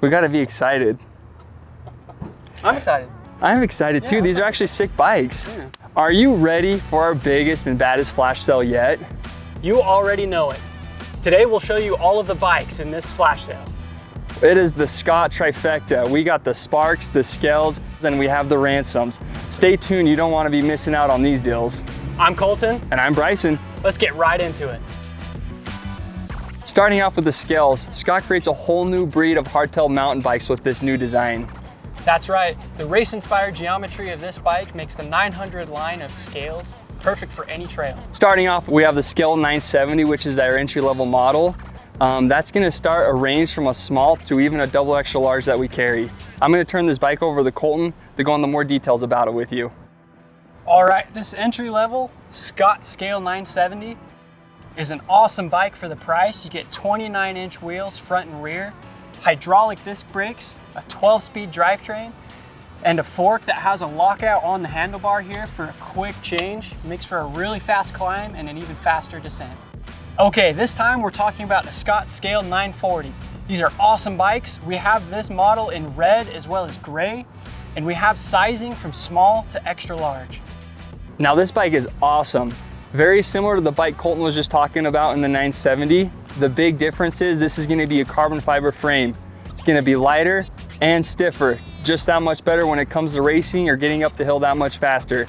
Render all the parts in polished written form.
We gotta be excited. I'm excited. I'm excited too. These are actually sick bikes. Yeah. Are you ready for our biggest and baddest flash sale yet? You already know it. Today we'll show you all of the bikes in this flash sale. It is the Scott Trifecta. We got the Sparks, the Scales, and we have the Ransoms. Stay tuned, you don't want to be missing out on these deals. I'm Colton. And I'm Bryson. Let's get right into it. Starting off with the Scales, Scott creates a whole new breed of hardtail mountain bikes with this new design. That's right. The race-inspired geometry of this bike makes the 900 line of Scales perfect for any trail. Starting off, we have the Scale 970, which is their entry-level model. That's gonna start a range from a small to even a double extra large that we carry. I'm gonna turn this bike over to Colton to go into more details about it with you. All right, this entry-level Scott Scale 970 is an awesome bike for the price. You get 29-inch wheels front and rear, hydraulic disc brakes, a 12-speed drivetrain, and a fork that has a lockout on the handlebar here for a quick change. Makes for a really fast climb and an even faster descent. Okay, this time we're talking about the Scott Scale 940. These are awesome bikes. We have this model in red as well as gray, and we have sizing from small to extra large. Now this bike is awesome. Very similar to the bike Colton was just talking about in the 970. The big difference is this is gonna be a carbon fiber frame. It's gonna be lighter and stiffer, just that much better when it comes to racing or getting up the hill that much faster.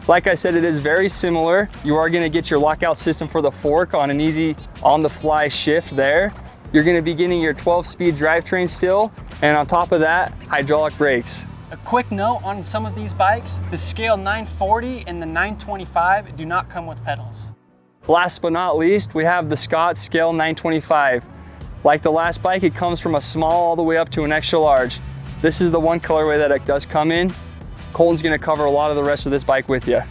Like I said, it is very similar. You are gonna get your lockout system for the fork on an easy on-the-fly shift there. You're gonna be getting your 12-speed drivetrain still, and on top of that, hydraulic brakes. A quick note on some of these bikes, the Scale 940 and the 925 do not come with pedals. Last but not least, we have the Scott Scale 925. Like the last bike, it comes from a small all the way up to an extra large. This is the one colorway that it does come in. Colton's gonna cover a lot of the rest of this bike with you.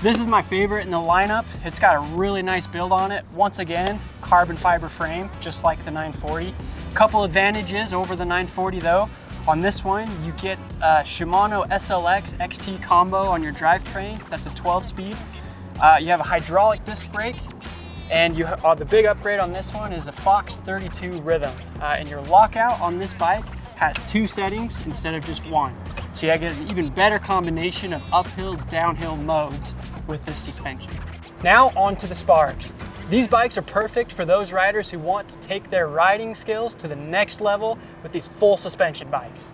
This is my favorite in the lineup. It's got a really nice build on it. Once again, carbon fiber frame, just like the 940. Couple advantages over the 940 though. On this one, you get a Shimano SLX XT combo on your drivetrain. That's a 12-speed. You have a hydraulic disc brake, and the big upgrade on this one is a Fox 32 rhythm. And your lockout on this bike has 2 settings instead of just 1. So you get an even better combination of uphill, downhill modes with this suspension. Now on to the Sparks. These bikes are perfect for those riders who want to take their riding skills to the next level with these full suspension bikes.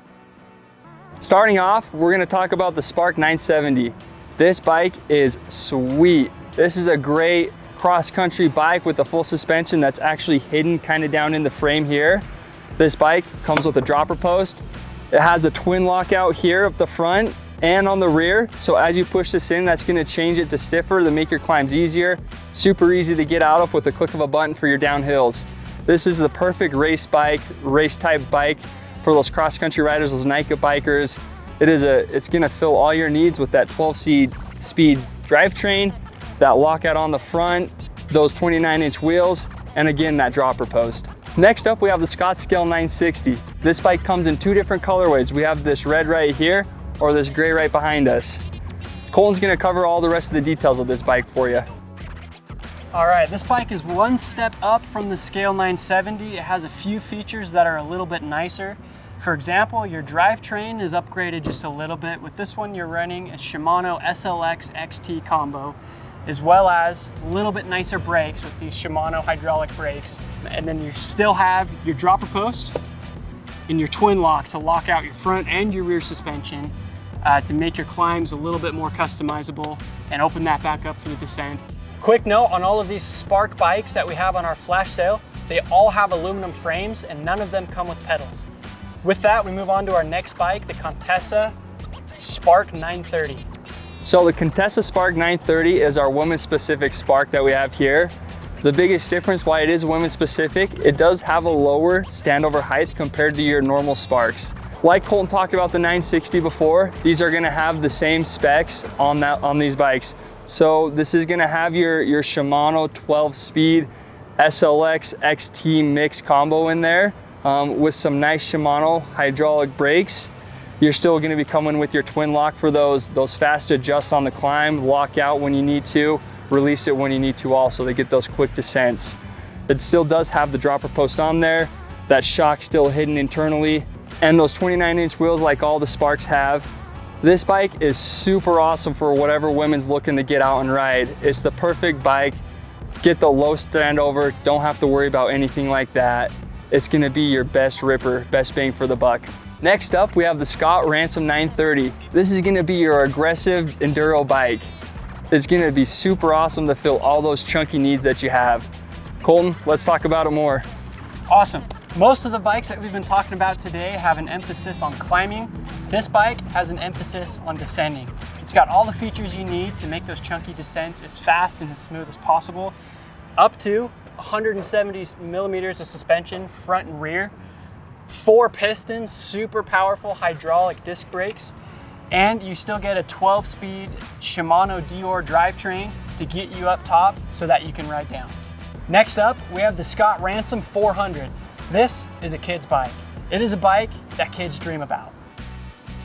Starting off, we're gonna talk about the Spark 970. This bike is sweet. This is a great cross-country bike with a full suspension that's actually hidden kind of down in the frame here. This bike comes with a dropper post. It has a twin lockout here up the front and on the rear. So as you push this in, that's gonna change it to stiffer to make your climbs easier. Super easy to get out of with the click of a button for your downhills. This is the perfect race bike, race type bike for those cross-country riders, those NICA bikers. It's gonna fill all your needs with that 12-speed drivetrain, that lockout on the front, those 29-inch wheels, and again, that dropper post. Next up, we have the Scott Scale 960. This bike comes in 2 different colorways. We have this red right here, or this gray right behind us. Colton's gonna cover all the rest of the details of this bike for you. All right, this bike is one step up from the Scale 970. It has a few features that are a little bit nicer. For example, your drivetrain is upgraded just a little bit. With this one, you're running a Shimano SLX XT combo, as well as a little bit nicer brakes with these Shimano hydraulic brakes. And then you still have your dropper post and your twin lock to lock out your front and your rear suspension to make your climbs a little bit more customizable and open that back up for the descent. Quick note on all of these Spark bikes that we have on our flash sale, they all have aluminum frames and none of them come with pedals. With that, we move on to our next bike, the Contessa Spark 930. So the Contessa Spark 930 is our women's specific Spark that we have here. The biggest difference why it is women's specific, it does have a lower standover height compared to your normal Sparks. Like Colton talked about the 960 before, these are gonna have the same specs on these bikes. So this is gonna have your Shimano 12-speed SLX XT mix combo in there with some nice Shimano hydraulic brakes. You're still gonna be coming with your twin lock for those fast adjusts on the climb, lock out when you need to, release it when you need to also to get those quick descents. It still does have the dropper post on there. that shock still hidden internally, and those 29-inch wheels like all the Sparks have. This bike is super awesome for whatever women's looking to get out and ride. It's the perfect bike. Get the low standover, don't have to worry about anything like that. It's gonna be your best ripper, best bang for the buck. Next up, we have the Scott Ransom 930. This is gonna be your aggressive enduro bike. It's gonna be super awesome to fill all those chunky needs that you have. Colton, let's talk about it more. Awesome. Most of the bikes that we've been talking about today have an emphasis on climbing. This bike has an emphasis on descending. It's got all the features you need to make those chunky descents as fast and as smooth as possible. Up to 170 millimeters of suspension, front and rear. 4 pistons, super powerful hydraulic disc brakes. And you still get a 12-speed Shimano Dior drivetrain to get you up top so that you can ride down. Next up, we have the Scott Ransom 400. This is a kid's bike. It is a bike that kids dream about.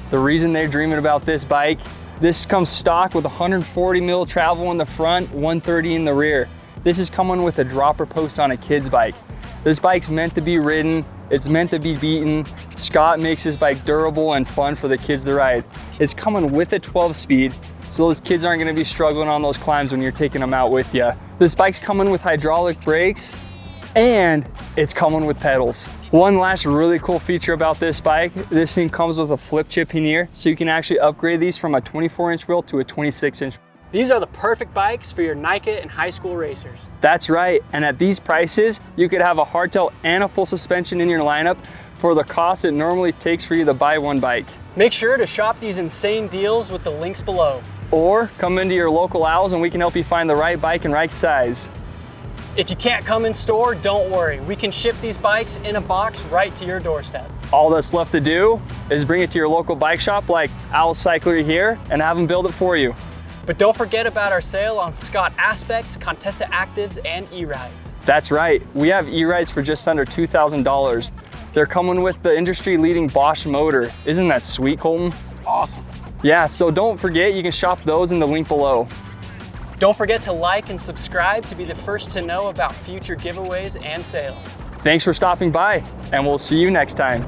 The reason they're dreaming about this bike, this comes stock with 140 mil travel in the front, 130 in the rear. This is coming with a dropper post on a kid's bike. This bike's meant to be ridden, it's meant to be beaten. Scott makes this bike durable and fun for the kids to ride. It's coming with a 12-speed, so those kids aren't gonna be struggling on those climbs when you're taking them out with you. This bike's coming with hydraulic brakes, and it's coming with pedals. One last really cool feature about this bike, this thing comes with a flip chip in here, so you can actually upgrade these from a 24-inch wheel to a 26-inch. These are the perfect bikes for your NICA and high school racers. That's right, and at these prices, you could have a hardtail and a full suspension in your lineup for the cost it normally takes for you to buy one bike. Make sure to shop these insane deals with the links below. Or come into your local Owls and we can help you find the right bike and right size. If you can't come in store, don't worry. We can ship these bikes in a box right to your doorstep. All that's left to do is bring it to your local bike shop like Owl Cyclery here and have them build it for you. But don't forget about our sale on Scott Aspects, Contessa Actives, and e-rides. That's right, we have e-rides for just under $2,000. They're coming with the industry-leading Bosch motor. Isn't that sweet, Colton? It's awesome. Yeah, so don't forget, you can shop those in the link below. Don't forget to like and subscribe to be the first to know about future giveaways and sales. Thanks for stopping by, and we'll see you next time.